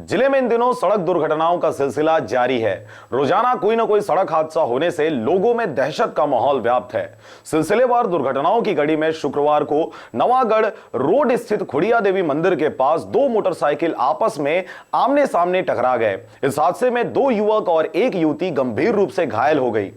जिले में इन दिनों सड़क दुर्घटनाओं का सिलसिला जारी है। रोजाना कोई ना कोई सड़क हादसा होने से लोगों में दहशत का माहौल व्याप्त है। सिलसिलेवार दुर्घटनाओं की कड़ी में शुक्रवार को नवागढ़ रोड स्थित खुड़िया देवी मंदिर के पास दो मोटरसाइकिल आपस में आमने सामने टकरा गए। इस हादसे में दो युवक और एक युवती गंभीर रूप से घायल हो गई,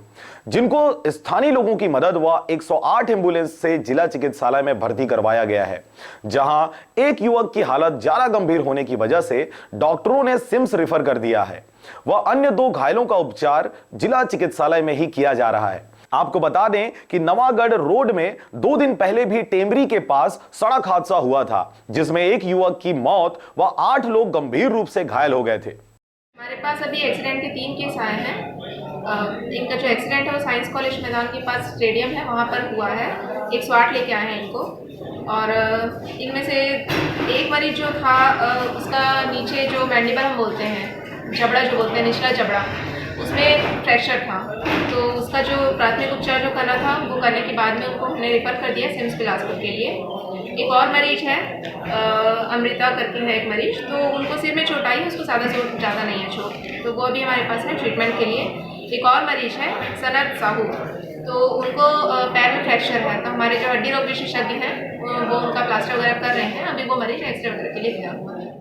जिनको स्थानीय लोगों की मदद व 108 एम्बुलेंस से जिला चिकित्सालय में भर्ती करवाया गया है, जहां एक युवक की हालत ज्यादा गंभीर होने की वजह से डॉक्टरों ने सिम्स रेफर कर दिया है। वह अन्य दो घायलों का उपचार जिला चिकित्सालय में ही किया जा रहा है। आपको बता दें कि नवागढ़ रोड में 2 दिन पहले भी टेमरी के पास सड़क हादसा हुआ था, जिसमें एक युवक की मौत व 8 लोग गंभीर रूप से घायल हो गए थे। हमारे पास अभी एक्सीडेंट के 3 केस आए हैं। इनका जो एक्सीडेंट है वो साइंस कॉलेज मैदान के पास स्टेडियम है, वहाँ पर हुआ है। 108 लेके आए हैं इनको, और इनमें से एक मरीज जो था उसका नीचे जो मैंडिबल हम बोलते हैं, जबड़ा जो बोलते हैं, निचला जबड़ा, उसमें फ्रैक्चर था। तो उसका जो प्राथमिक उपचार जो करना था वो करने के बाद में उनको हमने रेफर कर दिया सिम्स बिलासपुर के लिए। एक और मरीज है, अमृता करके है एक मरीज, तो उनको सिर में चोट आई है, उसको ज़्यादा नहीं है चोट, तो वो अभी हमारे पास है ट्रीटमेंट के लिए। एक और मरीज है सनत साहू, तो उनको पैर में फ्रैक्चर है, तो हमारे जो हड्डी रोग विशेषज्ञ हैं वो उनका प्लास्टर वगैरह कर रहे हैं। अभी वो मरीज एक्सरे वगैरह के लिए गया हुआ है।